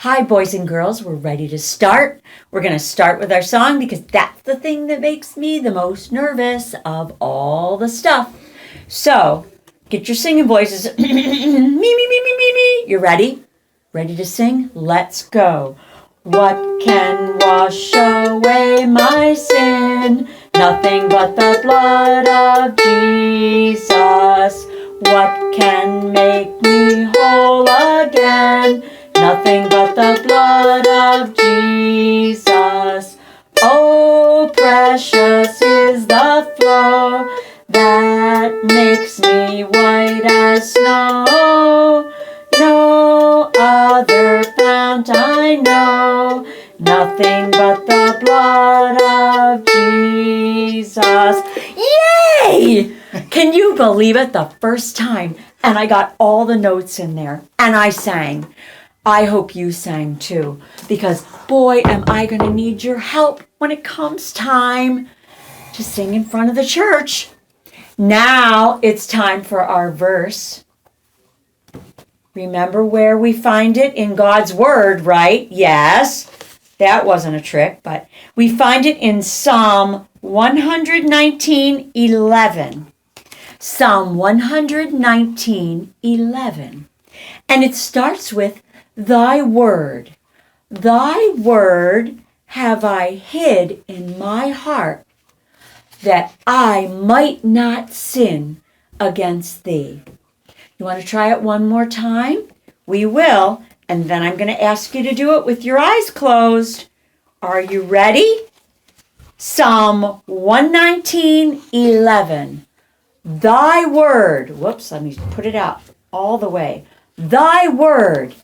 Hi, boys and girls. We're ready to start. We're going to start with our song because that's the thing that makes me the most nervous of all the stuff. So, get your singing voices. Me, me, me, me, me, me. You ready? Ready to sing? Let's go. What can wash away my sin? Nothing but the blood of Jesus. What can make me whole again? Nothing but the blood of Jesus. Oh, precious is the flow that makes me white as snow. No other fount I know. Nothing but the blood of Jesus. Yay! Can you believe it? The first time. And I got all the notes in there. And I sang. I hope you sang too, because boy, am I going to need your help when it comes time to sing in front of the church. Now it's time for our verse. Remember where we find it in God's Word, right? Yes, that wasn't a trick, but we find it in Psalm 119:11. Psalm 119:11. And it starts with, Thy word have I hid in my heart, that I might not sin against thee. You want to try it one more time? We will, and then I'm going to ask you to do it with your eyes closed. Are you ready? Psalm 119:11. Thy word, let me put it out all the way. Thy word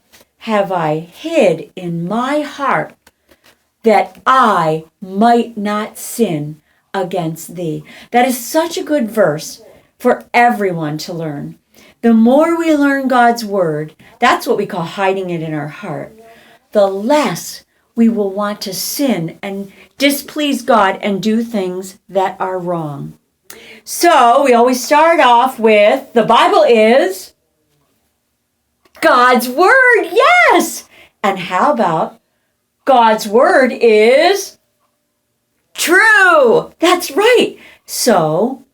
have I hid in my heart, that I might not sin against thee. That is such a good verse for everyone to learn. The more we learn God's word, that's what we call hiding it in our heart, the less we will want to sin and displease God and do things that are wrong. So we always start off with, the Bible is God's word, yes! And how about God's word is true? That's right. So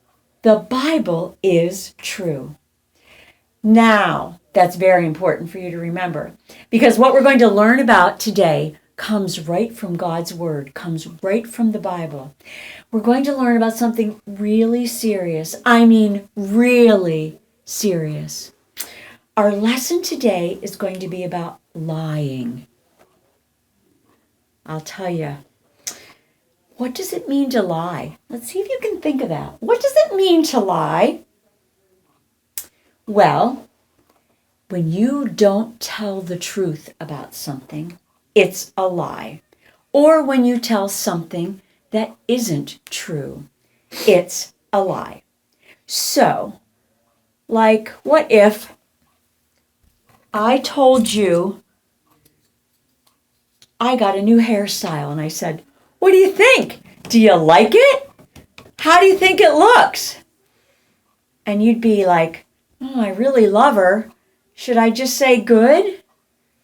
the Bible is true. Now, that's very important for you to remember, because what we're going to learn about today comes right from God's word, comes right from the Bible. We're going to learn about something really serious. I mean, really serious. Our lesson today is going to be about lying. I'll tell you. What does it mean to lie? Let's see if you can think of that. What does it mean to lie? Well, when you don't tell the truth about something, it's a lie. Or when you tell something that isn't true, it's a lie. So, like, what if I told you I got a new hairstyle and I said, what do you think? Do you like it? How do you think it looks? And you'd be like, oh, I really love her. Should I just say good?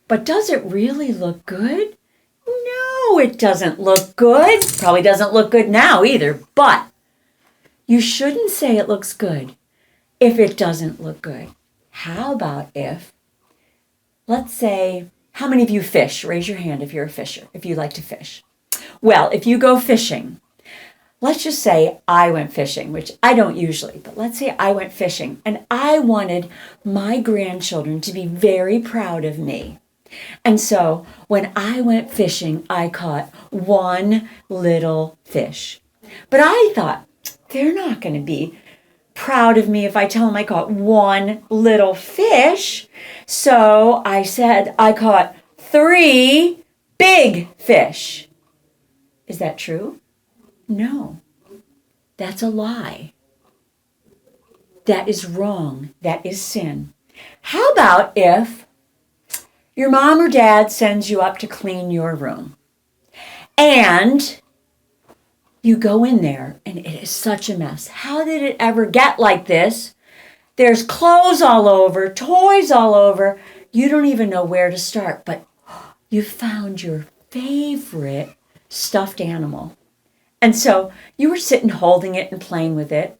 But does it really look good? No, it doesn't look good. Probably doesn't look good now either, but you shouldn't say it looks good if it doesn't look good. How about if, let's say, how many of you fish? Raise your hand if you're a fisher, if you like to fish. Well, if you go fishing, let's just say I went fishing, which I don't usually, but let's say I went fishing and I wanted my grandchildren to be very proud of me. And so when I went fishing, I caught one little fish. But I thought, they're not going to be proud of me if I tell them I caught one little fish. So I said I caught 3 big fish. Is that true? No. That's a lie. That is wrong. That is sin. How about if your mom or dad sends you up to clean your room and you go in there and it is such a mess? How did it ever get like this? There's clothes all over, toys all over. You don't even know where to start, but you found your favorite stuffed animal. And so you were sitting holding it and playing with it.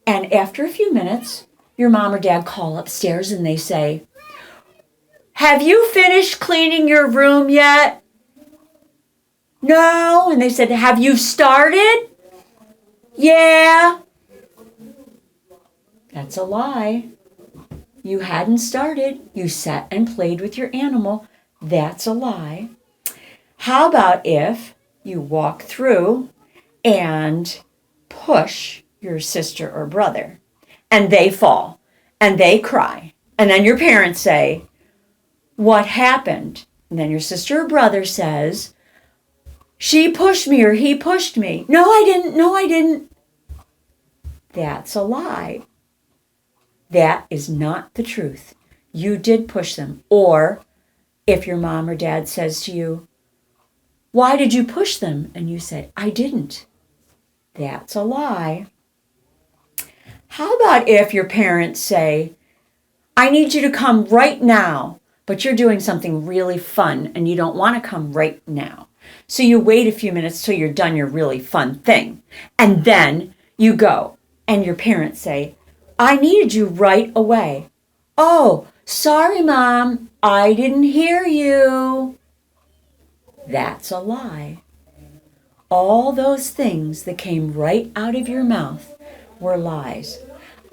And after a few minutes, your mom or dad call upstairs and they say, "Have you finished cleaning your room yet?" "No." And they said, "Have you started?" "Yeah." That's a lie. You hadn't started. You sat and played with your animal. That's a lie. How about if you walk through and push your sister or brother and they fall and they cry, and then your parents say, "What happened?" And then your sister or brother says, "She pushed me," or "He pushed me." "No, I didn't. No, I didn't." That's a lie. That is not the truth. You did push them. Or if your mom or dad says to you, "Why did you push them?" And you said, "I didn't." That's a lie. How about if your parents say, "I need you to come right now," but you're doing something really fun and you don't want to come right now. So you wait a few minutes till you're done your really fun thing. And then you go and your parents say, "I needed you right away." "Oh, sorry, Mom, I didn't hear you." That's a lie. All those things that came right out of your mouth were lies.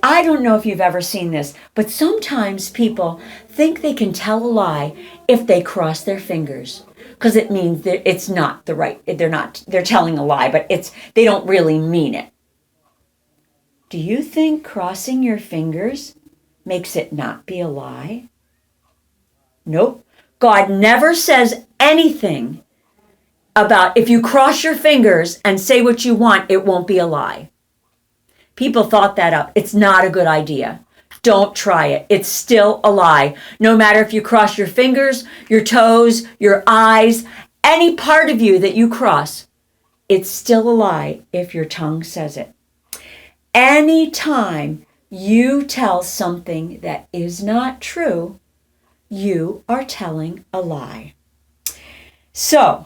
I don't know if you've ever seen this, but sometimes people think they can tell a lie if they cross their fingers, because it means that it's not the right, they're telling a lie, but they don't really mean it. Do you think crossing your fingers makes it not be a lie? Nope. God never says anything about if you cross your fingers and say what you want, it won't be a lie. People thought that up. It's not a good idea. Don't try it. It's still a lie. No matter if you cross your fingers, your toes, your eyes, any part of you that you cross, it's still a lie if your tongue says it. Anytime you tell something that is not true, you are telling a lie. So,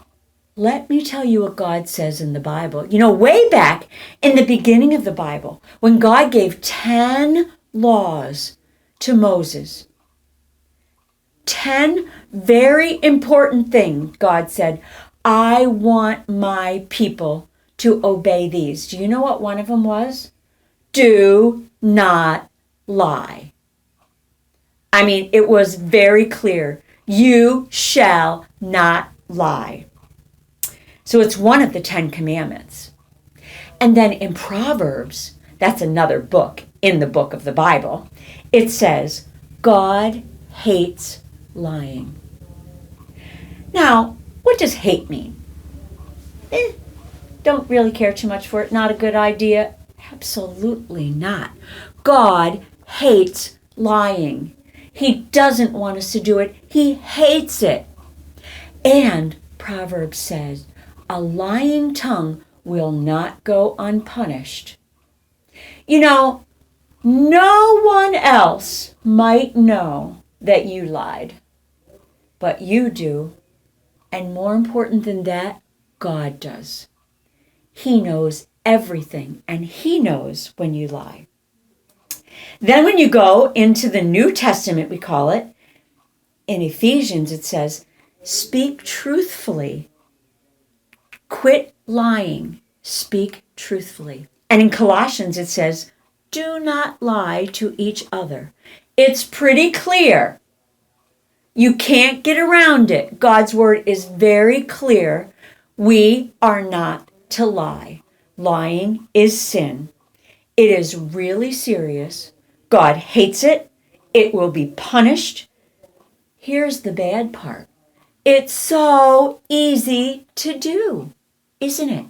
let me tell you what God says in the Bible. You know, way back in the beginning of the Bible, when God gave 10 laws to Moses, 10 very important things, God said, "I want my people to obey these." Do you know what one of them was? Do not lie. I mean, it was very clear. You shall not lie. So it's one of the 10 commandments. And then in Proverbs, that's another book in the book of the Bible, it says, God hates lying. Now, what does hate mean? Don't really care too much for it. Not a good idea? Absolutely not. God hates lying. He doesn't want us to do it. He hates it. And Proverbs says, a lying tongue will not go unpunished. You know, no one else might know that you lied, but you do. And more important than that, God does. He knows everything, and He knows when you lie. Then when you go into the New Testament, we call it, in Ephesians it says, speak truthfully. Quit lying. Speak truthfully. And in Colossians it says, do not lie to each other. It's pretty clear. You can't get around it. God's word is very clear. We are not to lie. Lying is sin. It is really serious. God hates it. It will be punished. Here's the bad part. It's so easy to do, isn't it?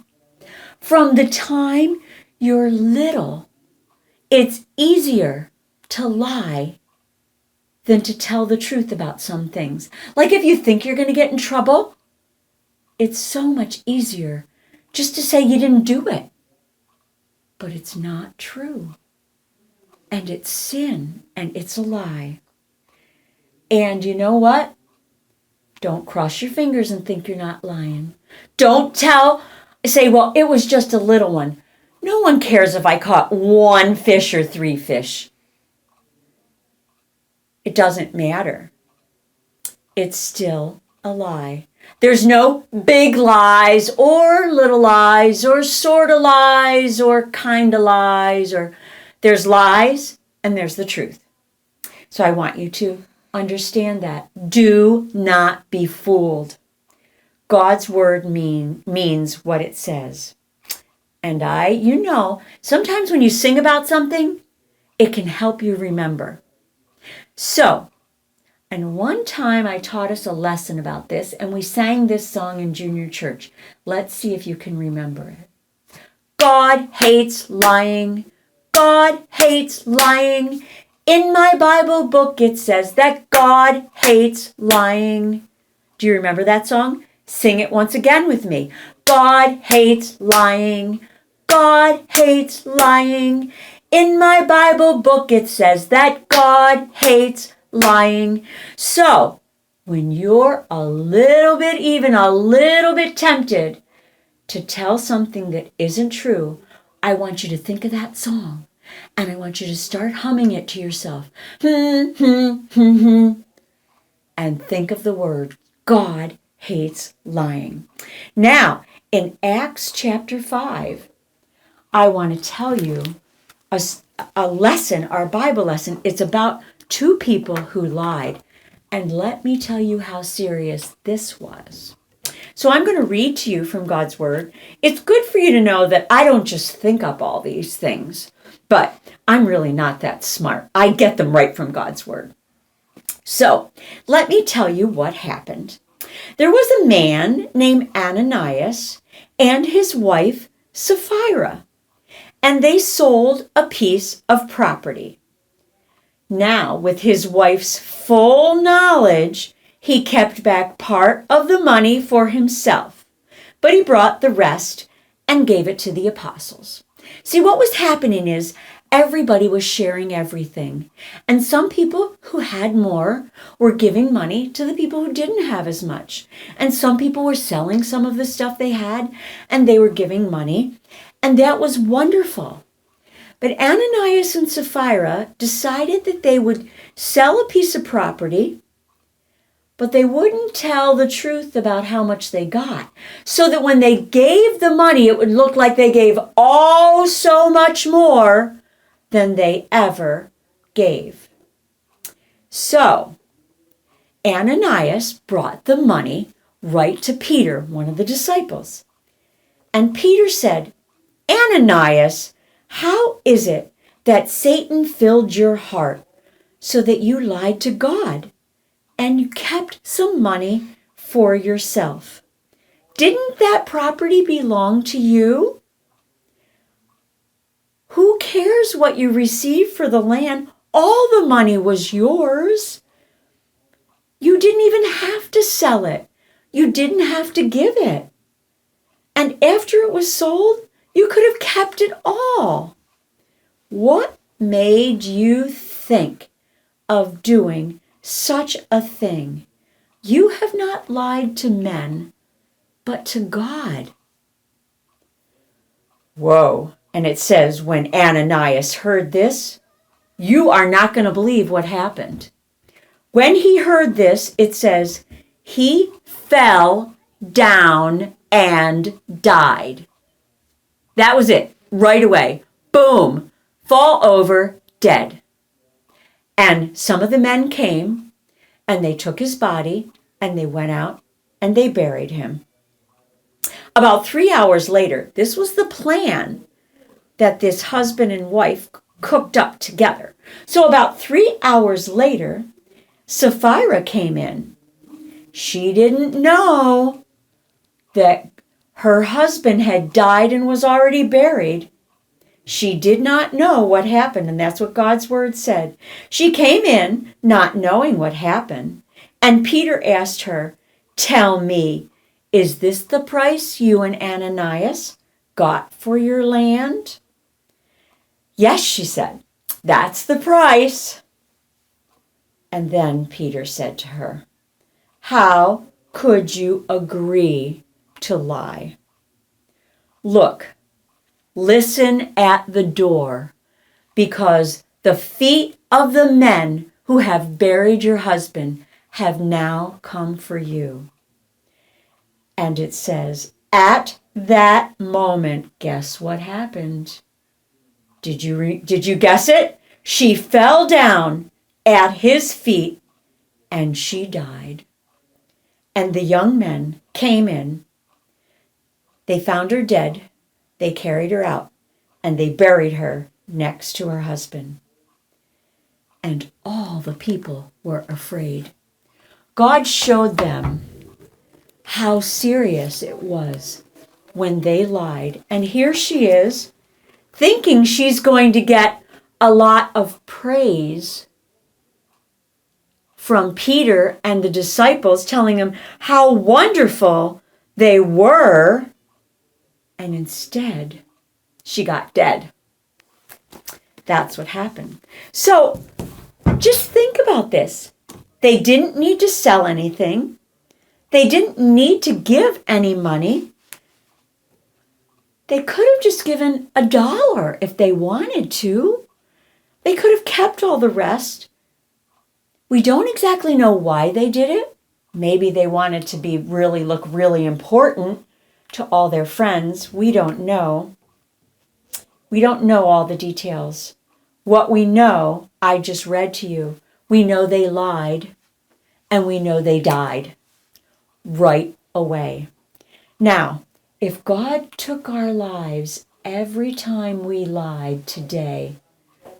From the time you're little, it's easier to lie than to tell the truth about some things. Like if you think you're going to get in trouble, it's so much easier just to say you didn't do it. But it's not true. And it's sin, and it's a lie. And you know what? Don't cross your fingers and think you're not lying. Don't say, well, it was just a little one. No one cares if I caught 1 fish or 3 fish. It doesn't matter. It's still a lie. There's no big lies or little lies or sort of lies or kind of lies. There's lies and there's the truth. So I want you to understand that. Do not be fooled. God's word means what it says. And sometimes when you sing about something, it can help you remember. So, and one time I taught us a lesson about this, and we sang this song in junior church. Let's see if you can remember it. God hates lying. God hates lying. In my Bible book it says that God hates lying. Do you remember that song? Sing it once again with me. God hates lying. God hates lying. In my Bible book it says that God hates lying. So, when you're a little bit tempted to tell something that isn't true, I want you to think of that song. And I want you to start humming it to yourself. And think of the word, God hates lying. Now, in Acts chapter 5, I want to tell you a lesson, our Bible lesson. It's about 2 people who lied. And let me tell you how serious this was. So I'm going to read to you from God's word. It's good for you to know that I don't just think up all these things, but I'm really not that smart. I get them right from God's word. So let me tell you what happened. There was a man named Ananias and his wife Sapphira, and they sold a piece of property. Now, with his wife's full knowledge, he kept back part of the money for himself, but he brought the rest and gave it to the apostles. See, what was happening is everybody was sharing everything. And some people who had more were giving money to the people who didn't have as much. And some people were selling some of the stuff they had, and they were giving money. And that was wonderful. But Ananias and Sapphira decided that they would sell a piece of property, but they wouldn't tell the truth about how much they got, so that when they gave the money, it would look like they gave so much more than they ever gave. So Ananias brought the money right to Peter, one of the disciples. And Peter said, Ananias, how is it that Satan filled your heart so that you lied to God and you kept some money for yourself? Didn't that property belong to you? Who cares what you received for the land? All the money was yours. You didn't even have to sell it. You didn't have to give it. And after it was sold, you could have kept it all. What made you think of doing such a thing? You have not lied to men, but to God. Whoa. And it says, when Ananias heard this, you are not going to believe what happened. When he heard this, it says, he fell down and died. That was it, right away. Boom, fall over, dead. And some of the men came, and they took his body, and they went out, and they buried him. About 3 hours later, this was the plan that this husband and wife cooked up together. So about 3 hours later, Sapphira came in. She didn't know that her husband had died and was already buried. She did not know what happened, and that's what God's word said. She came in not knowing what happened, and Peter asked her, tell me, is this the price you and Ananias got for your land? Yes, she said, that's the price. And then Peter said to her, How could you agree to lie? Look, listen at the door, because the feet of the men who have buried your husband have now come for you. And it says, at that moment, guess what happened? Did you guess it? She fell down at his feet and she died. And the young men came in. They found her dead. They carried her out and they buried her next to her husband. And all the people were afraid. God showed them how serious it was when they lied. And here she is, thinking she's going to get a lot of praise from Peter and the disciples, telling them how wonderful they were. And instead, she got dead. That's what happened. So just think about this. They didn't need to sell anything. They didn't need to give any money. They could have just given $1 if they wanted to. They could have kept all the rest. We don't exactly know why they did it. Maybe they wanted to look really important to all their friends. We don't know. We don't know all the details. What we know, I just read to you. We know they lied, and we know they died right away. Now, if God took our lives every time we lied today,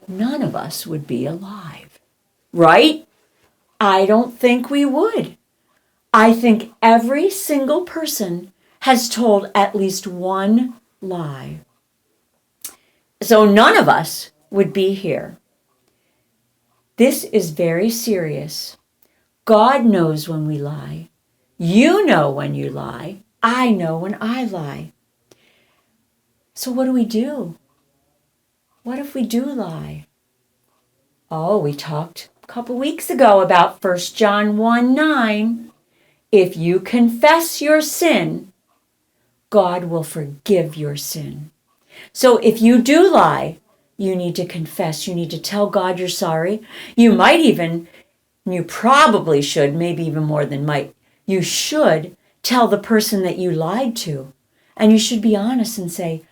none of us would be alive, right? I don't think we would. I think every single person has told at least one lie. So none of us would be here. This is very serious. God knows when we lie. You know when you lie. I know when I lie. So what do? What if we do lie? Oh, we talked a couple weeks ago about 1 John 1:9. If you confess your sin, God will forgive your sin. So if you do lie, you need to confess. You need to tell God you're sorry. You probably should, maybe even more than might. You should tell the person that you lied to. And you should be honest and say,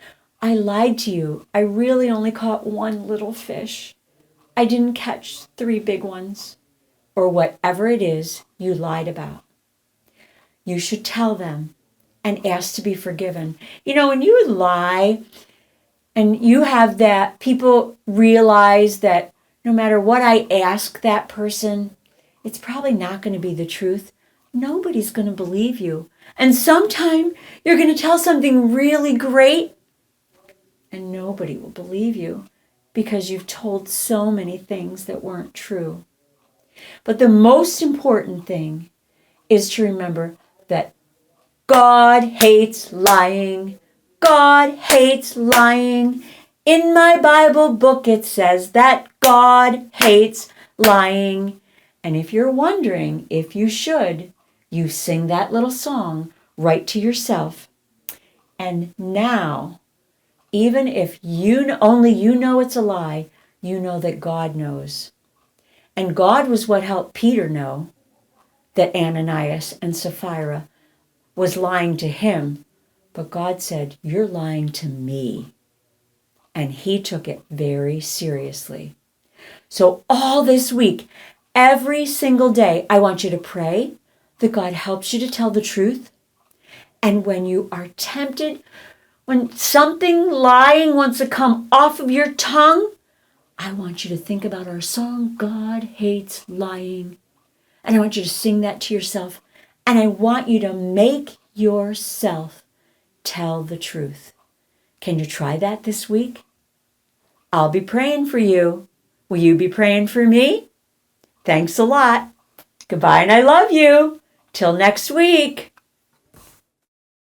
I lied to you. I really only caught one little fish. I didn't catch 3 big ones. Or whatever it is you lied about. You should tell them and ask to be forgiven. You know, when you lie and you have that, people realize that no matter what I ask that person, it's probably not going to be the truth. Nobody's going to believe you. And sometime you're going to tell something really great and nobody will believe you because you've told so many things that weren't true. But the most important thing is to remember that God hates lying. God hates lying. In my Bible book it says that God hates lying. And if you're wondering if you should, you sing that little song right to yourself. And now, even if only you know it's a lie, you know that God knows. And God was what helped Peter know that Ananias and Sapphira was lying to him. But God said, you're lying to me. And he took it very seriously. So all this week, every single day, I want you to pray that God helps you to tell the truth. And when you are tempted, when something lying wants to come off of your tongue, I want you to think about our song, God Hates Lying. And I want you to sing that to yourself. And I want you to make yourself tell the truth. Can you try that this week? I'll be praying for you. Will you be praying for me? Thanks a lot. Goodbye and I love you. Till next week.